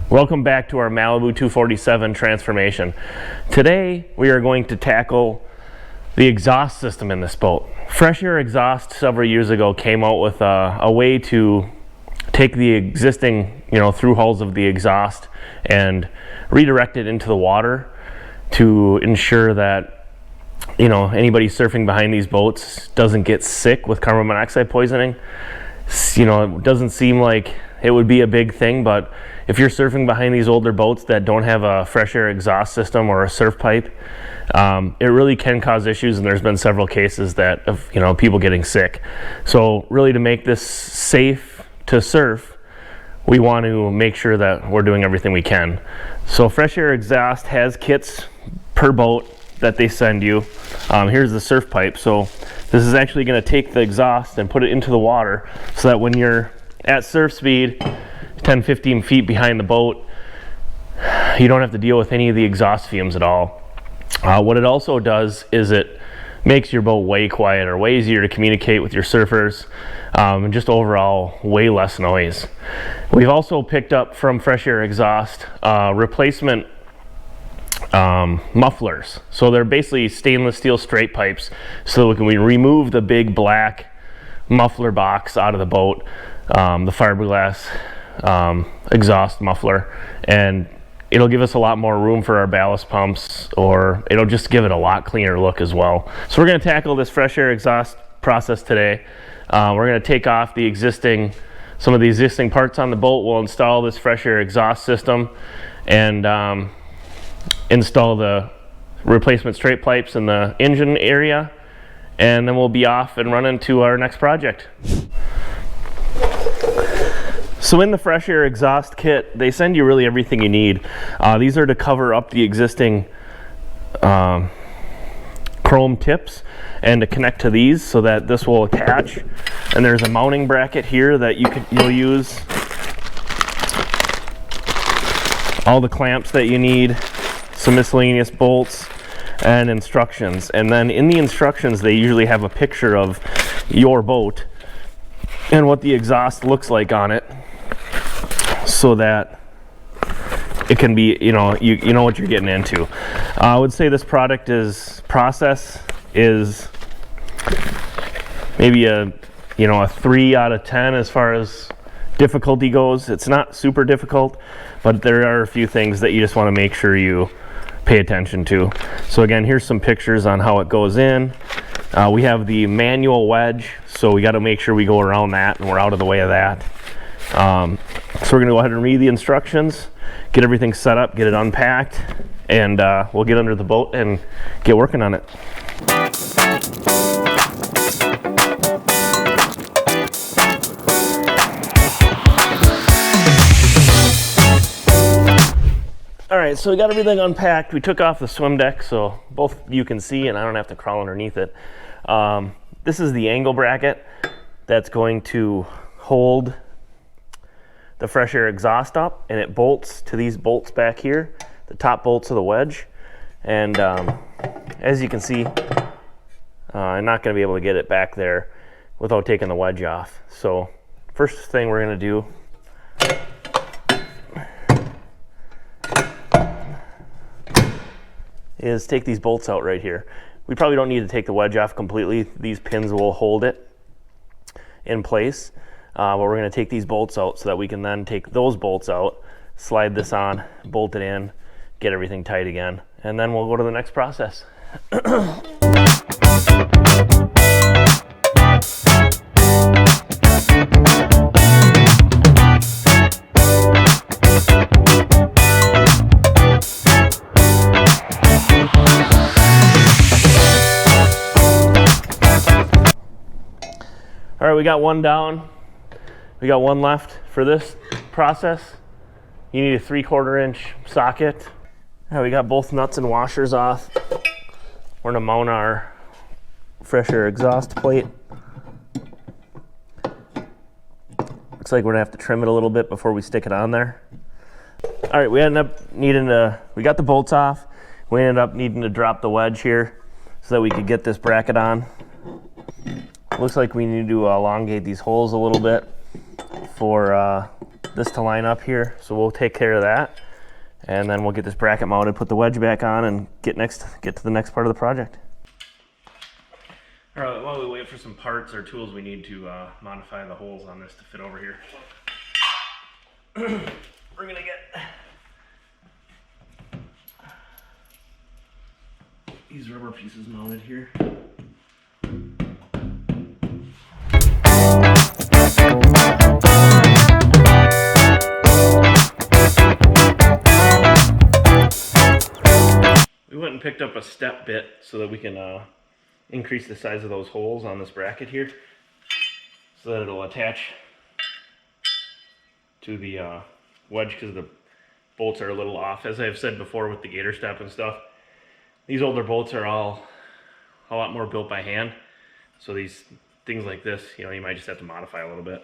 Welcome back to our Malibu 247 transformation. Today we are going to tackle the exhaust system in this boat. Fresh Air Exhaust several years ago came out with a way to take the existing through hulls of the exhaust and redirect it into the water to ensure that anybody surfing behind these boats doesn't get sick with carbon monoxide poisoning. It doesn't seem like it would be a big thing, but if you're surfing behind these older boats that don't have a fresh air exhaust system or a surf pipe, it really can cause issues, and there's been several cases that of people getting sick. So really, to make this safe to surf, we want to make sure that we're doing everything we can. So Fresh Air Exhaust has kits per boat that they send you. Here's the surf pipe. So this is actually going to take the exhaust and put it into the water so that when you're at surf speed 10-15 feet behind the boat, you don't have to deal with any of the exhaust fumes at all. What it also does is it makes your boat way quieter, way easier to communicate with your surfers, and just overall way less noise. We've also picked up from Fresh Air Exhaust replacement mufflers. So they're basically stainless steel straight pipes, so we can remove the big black muffler box out of the boat, the fiberglass exhaust muffler, and it'll give us a lot more room for our ballast pumps, or it'll just give it a lot cleaner look as well. So we're going to tackle this Fresh Air Exhaust process today. We're going to take off some of the existing parts on the boat. We'll install this Fresh Air Exhaust system and install the replacement straight pipes in the engine area, and then we'll be off and running to our next project. So in the Fresh Air Exhaust kit, they send you really everything you need. These are to cover up the existing chrome tips and to connect to these so that this will attach. And there's a mounting bracket here that you'll use. All the clamps that you need, some miscellaneous bolts, and instructions. And then in the instructions, they usually have a picture of your boat and what the exhaust looks like on it, so that it can be, you know what you're getting into. I would say this product process is maybe a 3 out of 10 as far as difficulty goes. It's not super difficult, but there are a few things that you just want to make sure you pay attention to. So again, here's some pictures on how it goes in. We have the manual wedge, so we got to make sure we go around that and we're out of the way of that. So we're going to go ahead and read the instructions, get everything set up, get it unpacked, and we'll get under the boat and get working on it. Alright, so we got everything unpacked. We took off the swim deck so both you can see and I don't have to crawl underneath it. This is the angle bracket that's going to hold the Fresh Air Exhaust up, and it bolts to these bolts back here, the top bolts of the wedge. And as you can see, I'm not going to be able to get it back there without taking the wedge off. So first thing we're going to do is take these bolts out right here. We probably don't need to take the wedge off completely. These pins will hold it in place. But we're going to take these bolts out so that we can then take those bolts out, slide this on, bolt it in, get everything tight again, and then we'll go to the next process. All right, we got one down. We got one left for this process. You need a 3/4 inch socket. All right, we got both nuts and washers off. We're gonna mount our Fresh Air Exhaust plate. Looks like we're gonna have to trim it a little bit before we stick it on there. All right, we got the bolts off. We ended up needing to drop the wedge here so that we could get this bracket on. Looks like we need to elongate these holes a little bit for this to line up here, so we'll take care of that. And then we'll get this bracket mounted, put the wedge back on, and get to the next part of the project. All right, while we wait for some parts or tools, we need to modify the holes on this to fit over here. We're gonna get these rubber pieces mounted here. We went and picked up a step bit so that we can increase the size of those holes on this bracket here, so that it'll attach to the wedge, because the bolts are a little off. As I've said before with the gator step and stuff, these older bolts are all a lot more built by hand. So these things like this, you know, you might just have to modify a little bit.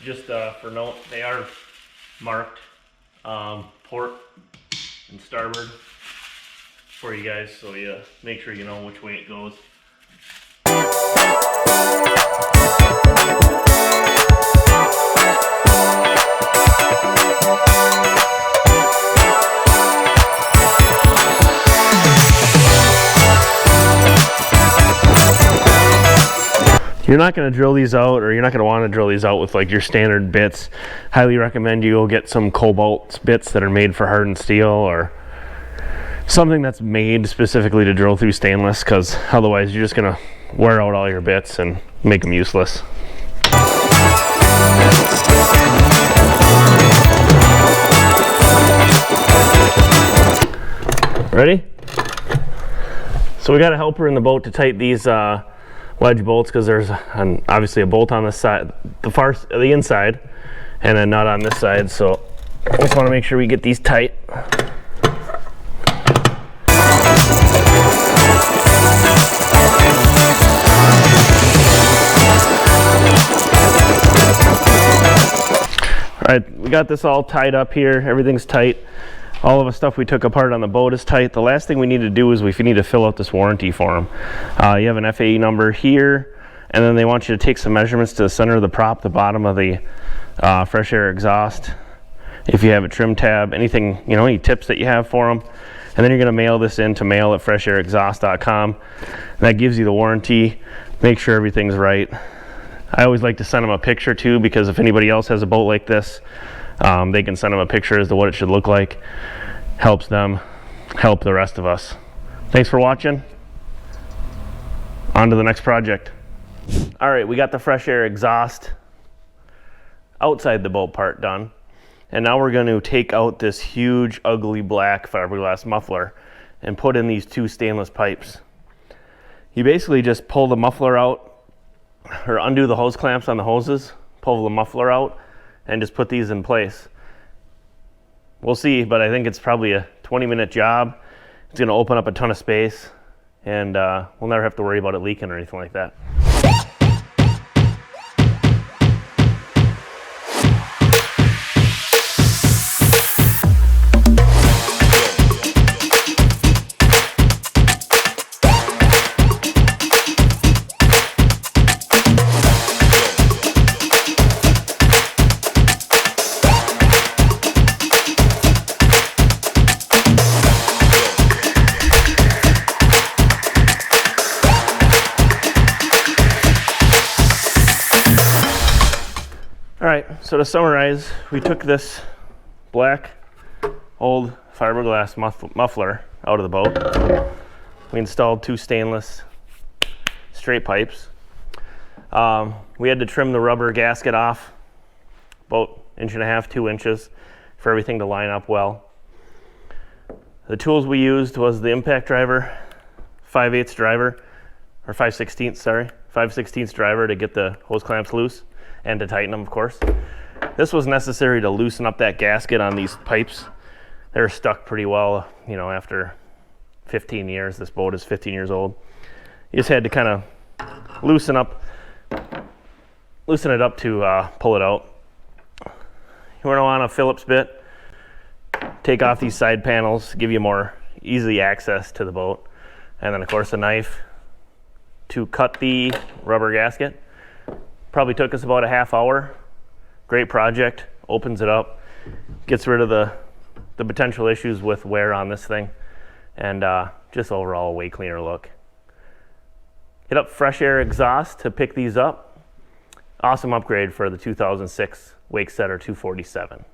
Just for note, they are marked port and starboard for you guys, so you make sure you know which way it goes. You're not going to drill these out, or you're not going to want to drill these out with like your standard bits. Highly recommend you go get some cobalt bits that are made for hardened steel, or something that's made specifically to drill through stainless, because otherwise you're just going to wear out all your bits and make them useless. Ready? So we got a helper in the boat to tighten these wedge bolts, because there's obviously a bolt on this side, the inside, and a nut on this side. So I just want to make sure we get these tight. All right, we got this all tied up here. Everything's tight. All of the stuff we took apart on the boat is tight. The last thing we need to do is we need to fill out this warranty form. You have an FAE number here, and then they want you to take some measurements to the center of the prop, the bottom of the fresh air exhaust. If you have a trim tab, anything, you know, any tips that you have for them. And then you're gonna mail this in to mail@freshAirExhaust.com. That gives you the warranty. Make sure everything's right. I always like to send them a picture too, because if anybody else has a boat like this, they can send them a picture as to what it should look like. Helps them help the rest of us. Thanks for watching. On to the next project. All right, we got the fresh air exhaust outside the boat part done. And now we're going to take out this huge, ugly black fiberglass muffler and put in these two stainless pipes. You basically just pull the muffler out, or undo the hose clamps on the hoses, pull the muffler out, and just put these in place. We'll see, but I think it's probably a 20-minute job. It's gonna open up a ton of space, and we'll never have to worry about it leaking or anything like that. All right, so to summarize, we took this black old fiberglass muffler out of the boat. We installed two stainless straight pipes. We had to trim the rubber gasket off about 1.5 to 2 inches for everything to line up well. The tools we used was the impact driver, 5/8 driver, or 5/16, sorry, 5/16 driver to get the hose clamps loose and to tighten them, of course. This was necessary to loosen up that gasket on these pipes. They're stuck pretty well, you know, after 15 years. This boat is 15 years old. You just had to kind of loosen it up to pull it out. You want a Phillips bit. Take off these side panels, give you more easy access to the boat. and then of course a knife to cut the rubber gasket. Probably took us about a half hour. Great project, opens it up, gets rid of the potential issues with wear on this thing, and just overall a way cleaner look. Hit up Fresh Air Exhaust to pick these up. Awesome upgrade for the 2006 Wakesetter 247.